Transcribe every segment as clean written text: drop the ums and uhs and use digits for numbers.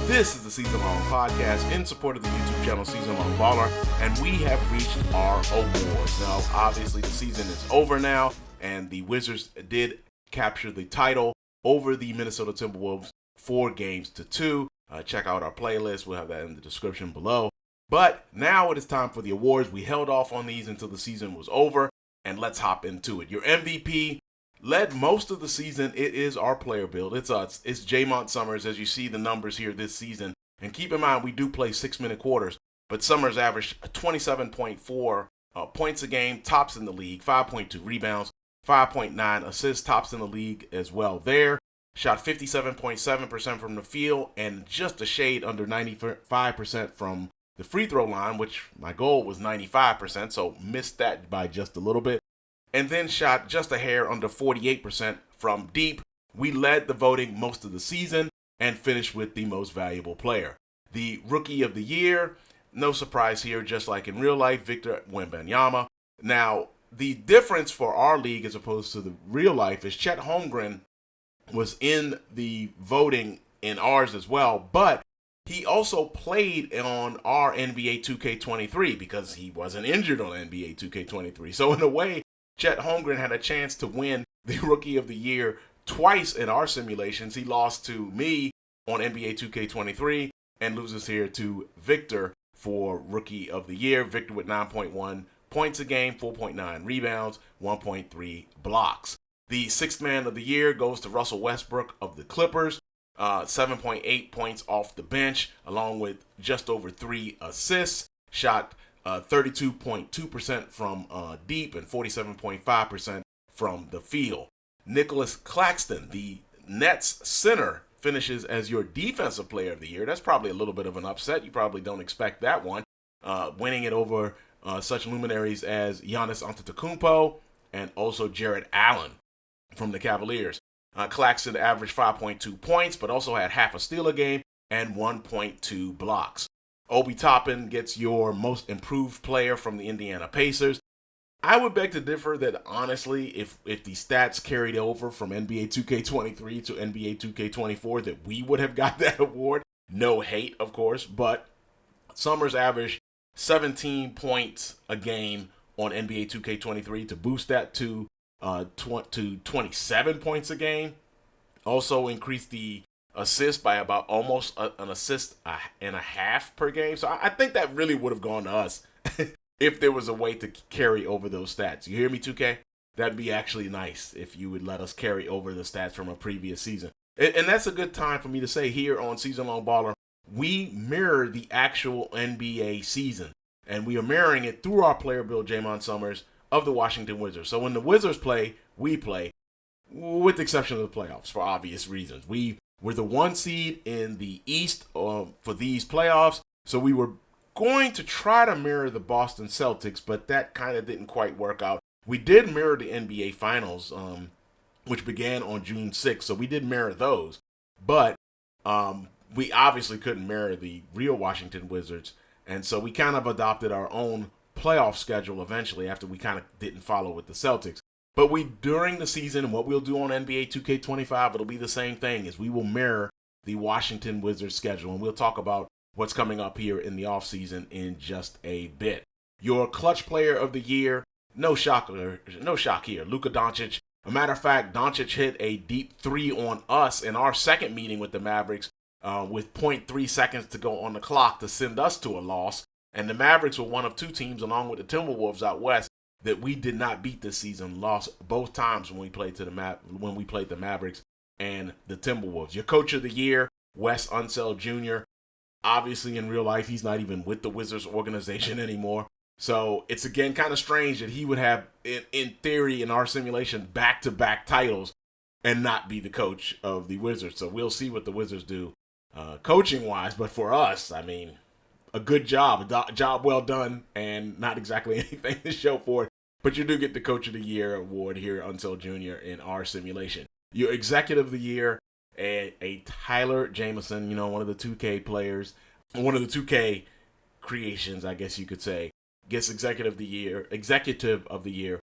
This is the Season Long Podcast in support of the YouTube channel SeasonLongBaller, and we have reached our awards. Now, obviously, the season is over now, and the Wizards did capture the title over the Minnesota Timberwolves 4-2. Check out our playlist. We'll have that in the description below. But now it is time for the awards. We held off on these until the season was over, and let's hop into it. Your MVP led most of the season. It is our player build. It's us. It's Jaymont Summerz, as you see the numbers here this season. And keep in mind, we do play 6-minute quarters, but Summerz averaged 27.4 points a game, tops in the league, 5.2 rebounds, 5.9 assists, tops in the league as well there. Shot 57.7% from the field and just a shade under 95% from the free throw line, which my goal was 95%, so missed that by just a little bit. And then shot just a hair under 48% from deep. We led the voting most of the season and finished with the most valuable player. The Rookie of the Year, no surprise here, just like in real life, Victor Wembanyama. Now, the difference for our league as opposed to the real life is Chet Holmgren was in the voting in ours as well, but he also played on our NBA 2K23 because he wasn't injured on NBA 2K23. So in a way, Chet Holmgren had a chance to win the Rookie of the Year twice in our simulations. He lost to me on NBA 2K23 and loses here to Victor for Rookie of the Year. Victor with 9.1 points a game, 4.9 rebounds, 1.3 blocks. The Sixth Man of the Year goes to Russell Westbrook of the Clippers. 7.8 points off the bench, along with just over 3 assists. Shot 32.2% from deep and 47.5% from the field. Nicholas Claxton, the Nets center, finishes as your Defensive Player of the Year. That's probably a little bit of an upset. You probably don't expect that one. Winning it over such luminaries as Giannis Antetokounmpo and also Jared Allen from the Cavaliers. Claxton averaged 5.2 points, but also had half a steal a game and 1.2 blocks. Obi Toppin gets your Most Improved Player from the Indiana Pacers. I would beg to differ that, honestly, if the stats carried over from NBA 2K23 to NBA 2K24, that we would have got that award. No hate, of course, but Summerz averaged 17 points a game on NBA 2K23 to boost that to 27 points a game. Also increased the assist by about almost an assist and a half per game. So I think that really would have gone to us if there was a way to carry over those stats. You hear me, 2K? That'd be actually nice if you would let us carry over the stats from a previous season. And that's a good time for me to say here on Season Long Baller, we mirror the actual NBA season. And we are mirroring it through our player build, Jaymont Summerz, of the Washington Wizards. So when the Wizards play, we play, with the exception of the playoffs for obvious reasons. We were the 1 seed in the East for these playoffs, so we were going to try to mirror the Boston Celtics, but that kind of didn't quite work out. We did mirror the NBA Finals, which began on June 6th, so we did mirror those, but we obviously couldn't mirror the real Washington Wizards, and so we kind of adopted our own playoff schedule eventually after we kind of didn't follow with the Celtics. But during the season, and what we'll do on NBA 2K25, it'll be the same thing, is we will mirror the Washington Wizards schedule, and we'll talk about what's coming up here in the offseason in just a bit. Your Clutch Player of the Year, no shock here, Luka Doncic. A matter of fact, Doncic hit a deep 3 on us in our second meeting with the Mavericks with 0.3 seconds to go on the clock to send us to a loss. And the Mavericks were one of 2 teams, along with the Timberwolves out west, that we did not beat this season. Lost both times when we played the Mavericks and the Timberwolves. Your Coach of the Year, Wes Unseld Jr. Obviously, in real life, he's not even with the Wizards organization anymore. So it's again kind of strange that he would have, in theory, in our simulation, back-to-back titles and not be the coach of the Wizards. So we'll see what the Wizards do coaching-wise. But for us, I mean, a good job, a job well done, and not exactly anything to show for it. But you do get the Coach of the Year award here, Unseld Jr., in our simulation. Your Executive of the Year, a Tyler Jamison, one of the 2K players, one of the 2K creations, I guess you could say, gets Executive of the Year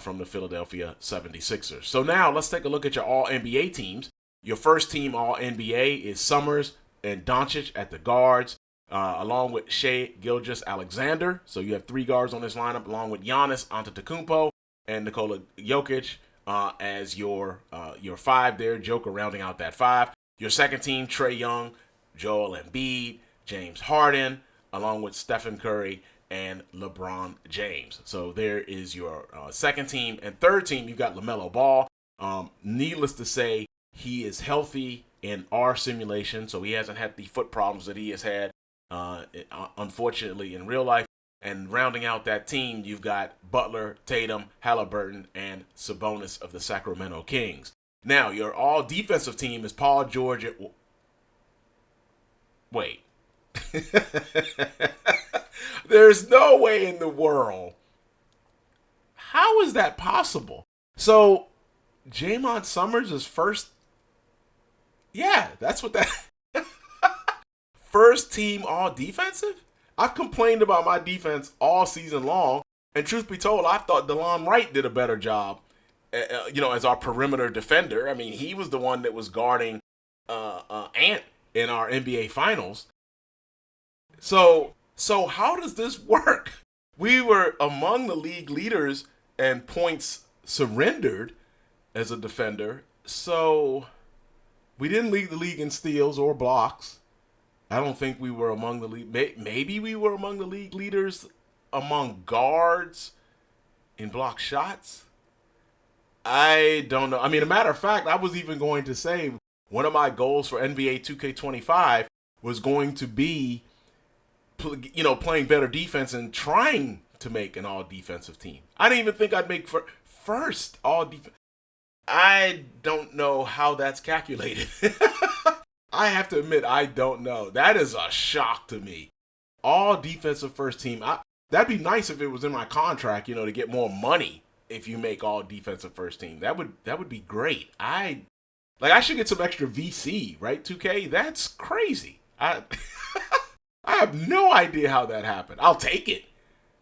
from the Philadelphia 76ers. So now let's take a look at your All-NBA teams. Your first team All-NBA is Summerz, and Doncic at the guards, along with Shai Gilgeous-Alexander. So you have 3 guards on this lineup, along with Giannis Antetokounmpo and Nikola Jokic as your 5 there. Joker rounding out that 5. Your second team, Trae Young, Joel Embiid, James Harden, along with Stephen Curry and LeBron James. So there is your second team. And third team, you got LaMelo Ball. Needless to say, he is healthy in our simulation, so he hasn't had the foot problems that he has had, unfortunately, in real life. And rounding out that team, you've got Butler, Tatum, Halliburton, and Sabonis of the Sacramento Kings. Now, your all-defensive team is Paul George at... Wait. There's no way in the world. How is that possible? So, Jaymont Summerz is first. Yeah, that's what that. First team all defensive? I've complained about my defense all season long. And truth be told, I thought DeLon Wright did a better job, as our perimeter defender. I mean, he was the one that was guarding Ant in our NBA Finals. So how does this work? We were among the league leaders and points surrendered as a defender. So we didn't lead the league in steals or blocks. I don't think we were among the league. Maybe we were among the league leaders among guards in block shots. I don't know. I mean, a matter of fact, I was even going to say one of my goals for NBA 2K25 was going to be playing better defense and trying to make an all-defensive team. I didn't even think I'd make first all-defense. I don't know how that's calculated. I have to admit, I don't know. That is a shock to me. All-defensive first team. That'd be nice if it was in my contract, to get more money if you make all-defensive first team. That would be great. I should get some extra VC, right, 2K? That's crazy. I have no idea how that happened. I'll take it,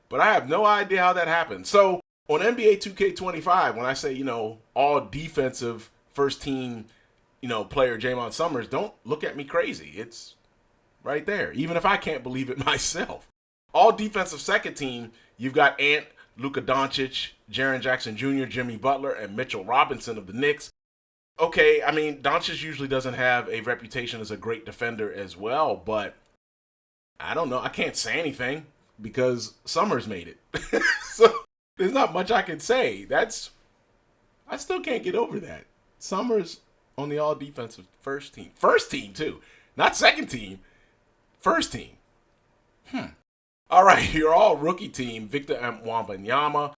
but I have no idea how that happened. So on NBA 2K25, when I say, all defensive first team, player Jaymont Summerz, don't look at me crazy. It's right there, even if I can't believe it myself. All defensive second team, you've got Ant, Luka Doncic, Jaren Jackson Jr., Jimmy Butler, and Mitchell Robinson of the Knicks. Okay, I mean, Doncic usually doesn't have a reputation as a great defender as well, but I don't know. I can't say anything because Summerz made it. So there's not much I can say. I still can't get over that. Summerz on the all defensive first team. First team, too. Not second team. First team. All right, your all rookie team, Victor Wembanyama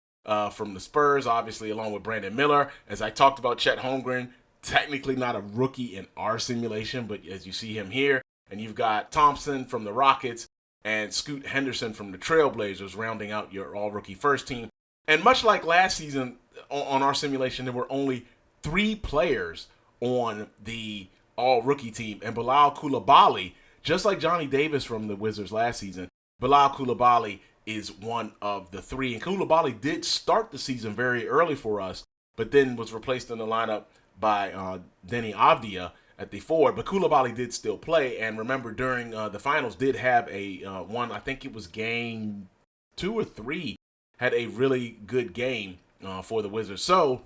from the Spurs, obviously, along with Brandon Miller. As I talked about, Chet Holmgren, technically not a rookie in our simulation, but as you see him here. And you've got Thompson from the Rockets and Scoot Henderson from the Trailblazers rounding out your all-rookie first team. And much like last season on our simulation, there were only 3 players on the all-rookie team. And Bilal Coulibaly, just like Johnny Davis from the Wizards last season, Bilal Coulibaly is one of the 3. And Coulibaly did start the season very early for us, but then was replaced in the lineup by Denny Avdia at the forward, but Coulibaly did still play. And remember, during the finals, did have a one, I think it was game 2 or 3, had a really good game for the Wizards. So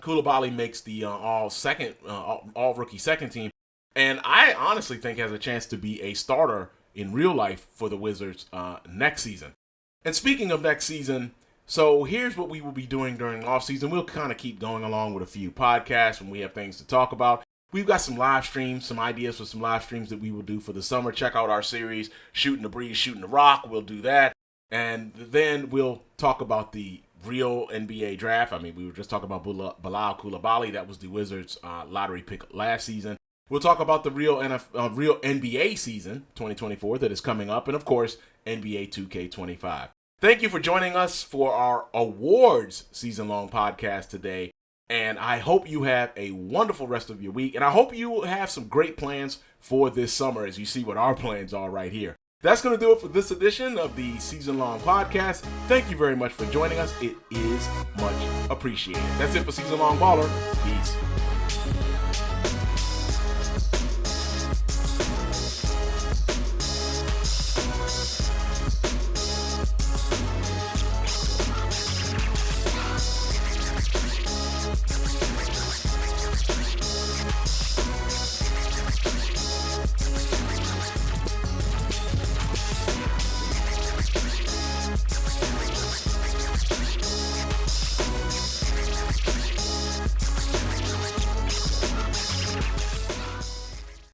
Coulibaly makes the all rookie second team, and I honestly think has a chance to be a starter in real life for the Wizards next season. And speaking of next season, so here's what we will be doing during off season. We'll kind of keep going along with a few podcasts when we have things to talk about. We've got some live streams, some ideas for some live streams that we will do for the summer. Check out our series, Shooting the Breeze, Shooting the Rock. We'll do that. And then we'll talk about the real NBA draft. I mean, we were just talking about Bilal Coulibaly. That was the Wizards lottery pick last season. We'll talk about the real NBA season, 2024, that is coming up. And, of course, NBA 2K25. Thank you for joining us for our awards season-long podcast today. And I hope you have a wonderful rest of your week. And I hope you have some great plans for this summer as you see what our plans are right here. That's going to do it for this edition of the Season Long Podcast. Thank you very much for joining us. It is much appreciated. That's it for Season Long Baller. Peace.